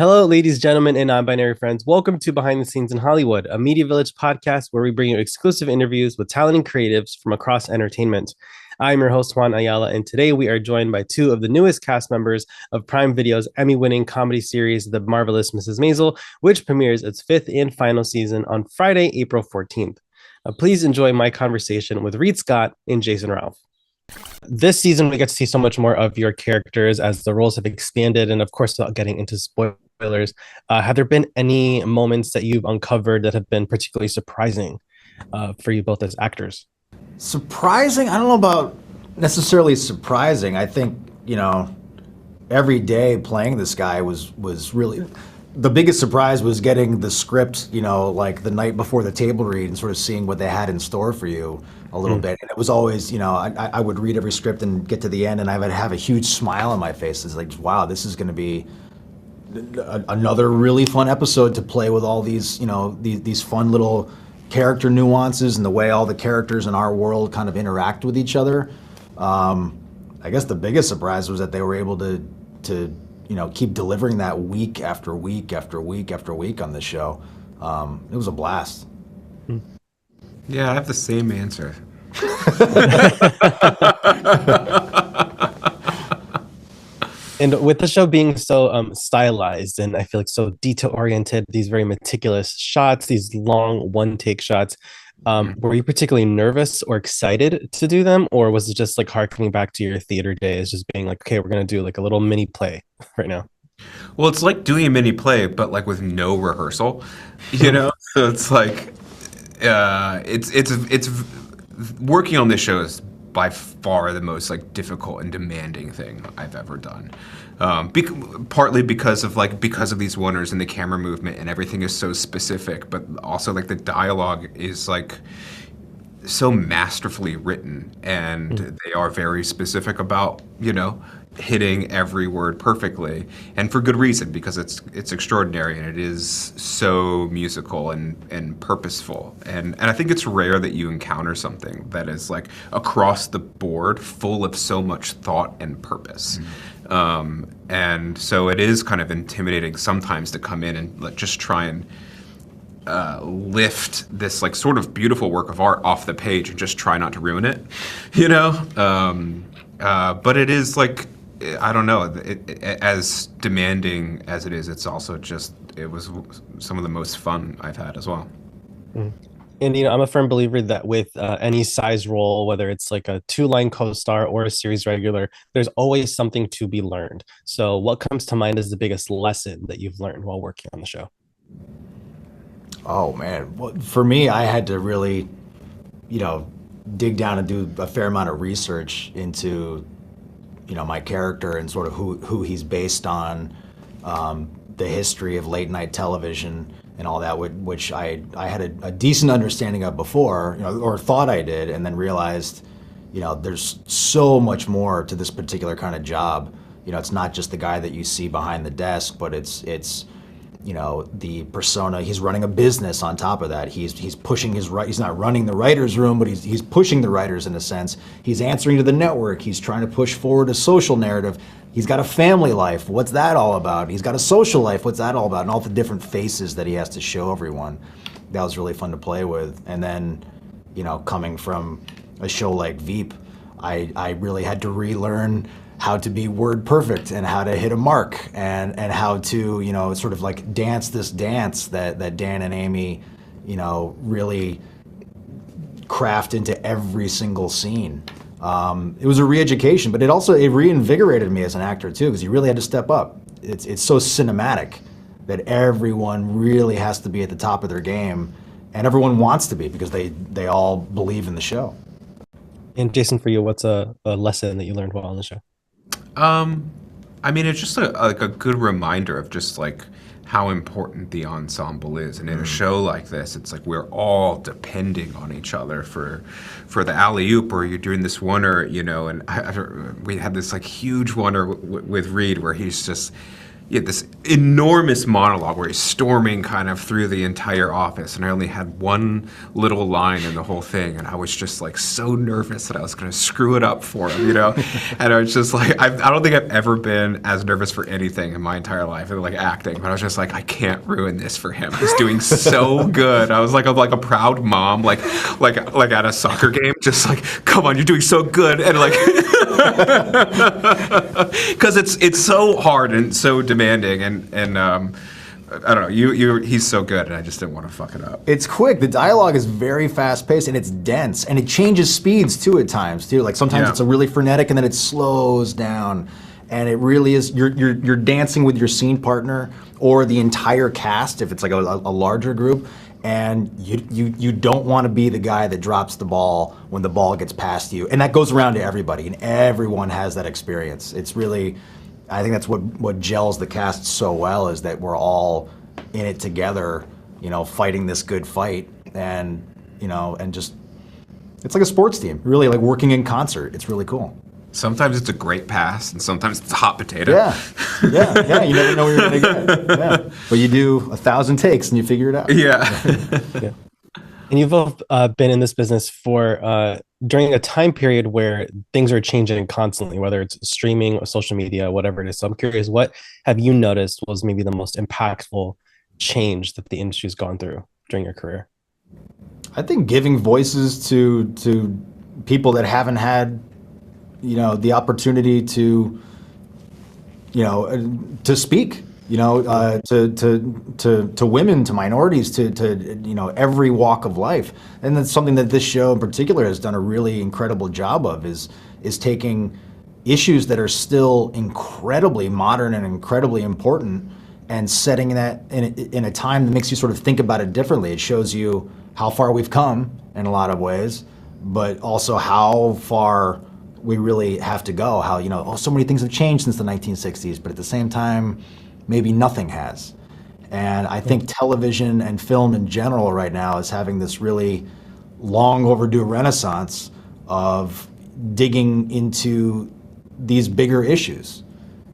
Hello, ladies, gentlemen, and non-binary friends. Welcome to Behind the Scenes in Hollywood, a Media Village podcast where we bring you exclusive interviews with talented creatives from across entertainment. I'm your host, Juan Ayala, and today we are joined by two of the newest cast members of Prime Video's Emmy-winning comedy series, The Marvelous Mrs. Maisel, which premieres its fifth and final season on Friday, April 14th. Please enjoy my conversation with Reid Scott and Jason Ralph. This season, we get to see so much more of your characters as the roles have expanded, and of course, without getting into spoilers, have there been any moments that you've uncovered that have been particularly surprising for you both as actors? Surprising? I don't know about necessarily surprising. I think, every day playing this guy was really the biggest surprise was getting the script, like the night before the table read and sort of seeing what they had in store for you a little bit. And it was always, I would read every script and get to the end and I would have a huge smile on my face. It's like, wow, this is going to be another really fun episode to play with all these, these fun little character nuances and the way all the characters in our world kind of interact with each other. I guess the biggest surprise was that they were able to keep delivering that week after week after week after week on this show. It was a blast. Yeah, I have the same answer. And with the show being so stylized and I feel like so detail oriented, these very meticulous shots, these long one take shots, were you particularly nervous or excited to do them? Or was it just like harkening back to your theater days, just being like, okay, we're going to do like a little mini play right now? Well, it's like doing a mini play, but like with no rehearsal, So it's like, it's working on this show is by far the most like difficult and demanding thing I've ever done. Partly because of these wonders and the camera movement and everything is so specific, but also like the dialogue is like so masterfully written and they are very specific about, hitting every word perfectly, and for good reason, because it's extraordinary and it is so musical and purposeful. And I think it's rare that you encounter something that is like across the board full of so much thought and purpose. And so it is kind of intimidating sometimes to come in and just try and lift this like sort of beautiful work of art off the page and just try not to ruin it, but it is like, I don't know, as demanding as it is, it's also it was some of the most fun I've had as well. And I'm a firm believer that with any size role, whether it's like a two-line co-star or a series regular, there's always something to be learned. So what comes to mind as the biggest lesson that you've learned while working on the show? Oh man, well, for me, I had to really, dig down and do a fair amount of research into, my character and sort of who he's based on, the history of late night television and all that, which I had a decent understanding of before, or thought I did, and then realized, there's so much more to this particular kind of job. It's not just the guy that you see behind the desk, but it's the persona. He's running a business on top of that. He's pushing he's not running the writer's room, but he's pushing the writers in a sense. He's answering to the network. He's trying to push forward a social narrative. He's got a family life. What's that all about? He's got a social life. What's that all about? And all the different faces that he has to show everyone. That was really fun to play with. And then, coming from a show like Veep, I really had to relearn how to be word perfect and how to hit a mark and how to, sort of like dance this dance that Dan and Amy, really craft into every single scene. It was a re-education, but it reinvigorated me as an actor too, because you really had to step up. It's so cinematic that everyone really has to be at the top of their game, and everyone wants to be because they all believe in the show. And Jason, for you, what's a lesson that you learned while on the show? It's just a good reminder of just like how important the ensemble is. And in a show like this, it's like we're all depending on each other for the alley-oop, or you're doing this oneer, and we had this like huge oneer with Reid where he's just, this enormous monologue where he's storming kind of through the entire office, and I only had one little line in the whole thing, and I was just like so nervous that I was going to screw it up for him, And I was just like, I don't think I've ever been as nervous for anything in my entire life, like acting. But I was just like, I can't ruin this for him. He's doing so good. I was like a proud mom, like at a soccer game, just like, come on, you're doing so good, and like. Because it's so hard and so demanding, and I don't know, he's so good, and I just didn't want to fuck it up. It's quick. The dialogue is very fast paced, and it's dense, and it changes speeds too at times too. Like sometimes it's a really frenetic, and then it slows down, and it really is. You're dancing with your scene partner or the entire cast if it's like a larger group. And you don't want to be the guy that drops the ball when the ball gets past you. And that goes around to everybody, and everyone has that experience. It's really, I think that's what gels the cast so well, is that we're all in it together, fighting this good fight. And, and just, it's like a sports team, really like working in concert. It's really cool. Sometimes it's a great pass, and sometimes it's a hot potato. Yeah. You never know where you're going to get. Yeah. But you do 1,000 takes and you figure it out. Yeah. Yeah. And you've both been in this business for during a time period where things are changing constantly, whether it's streaming or social media, whatever it is. So I'm curious, what have you noticed was maybe the most impactful change that the industry's gone through during your career? I think giving voices to people that haven't had the opportunity to speak, to women, to minorities, to every walk of life. And that's something that this show in particular has done a really incredible job of, is taking issues that are still incredibly modern and incredibly important and setting that in a time that makes you sort of think about it differently. It shows you how far we've come in a lot of ways, but also how far we really have to go, how, so many things have changed since the 1960s, but at the same time, maybe nothing has. And I think television and film in general right now is having this really long overdue renaissance of digging into these bigger issues.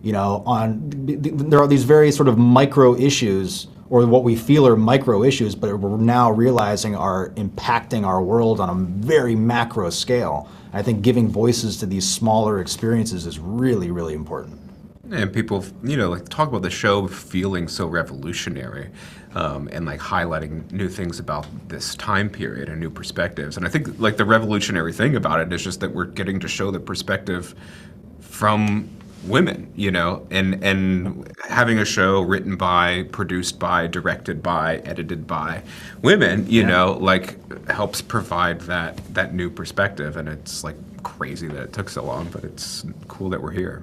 There are these very sort of micro issues, or what we feel are micro issues, but we're now realizing are impacting our world on a very macro scale. I think giving voices to these smaller experiences is really, really important. And people, talk about the show feeling so revolutionary, and like highlighting new things about this time period and new perspectives. And I think like the revolutionary thing about it is just that we're getting to show the perspective from women, and having a show written by, produced by, directed by, edited by women, helps provide that new perspective. And it's like crazy that it took so long, but it's cool that we're here.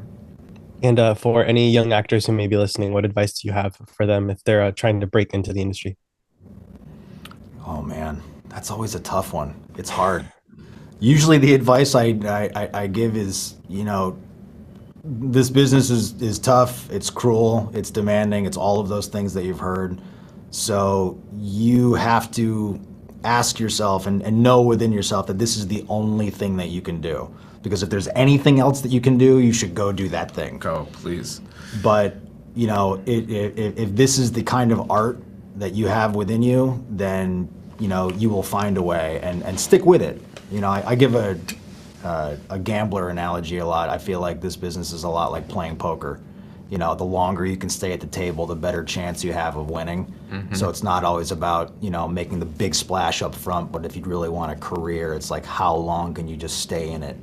And for any young actors who may be listening, what advice do you have for them if they're trying to break into the industry? Oh man, that's always a tough one. It's hard. Usually the advice I give is, this business is tough, it's cruel, it's demanding, it's all of those things that you've heard. So you have to ask yourself and know within yourself that this is the only thing that you can do. Because if there's anything else that you can do, you should go do that thing. Go, please. But, if this is the kind of art that you have within you, then, you will find a way and stick with it. I give a gambler analogy a lot. I feel like this business is a lot like playing poker. The longer you can stay at the table, the better chance you have of winning. Mm-hmm. So it's not always about, making the big splash up front, but if you really want a career, it's like, how long can you just stay in it?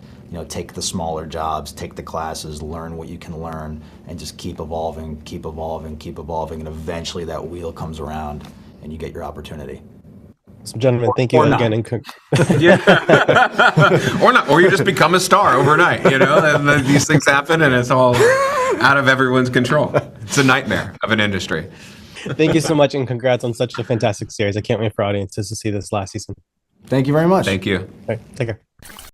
Take the smaller jobs, take the classes, learn what you can learn, and just keep evolving, and eventually that wheel comes around and you get your opportunity. So, gentlemen, thank you again. Or not, or you just become a star overnight, and then these things happen and it's all out of everyone's control. It's a nightmare of an industry. Thank you so much, and congrats on such a fantastic series. I can't wait for audiences to see this last season. Thank you very much. Thank you. All right, take care.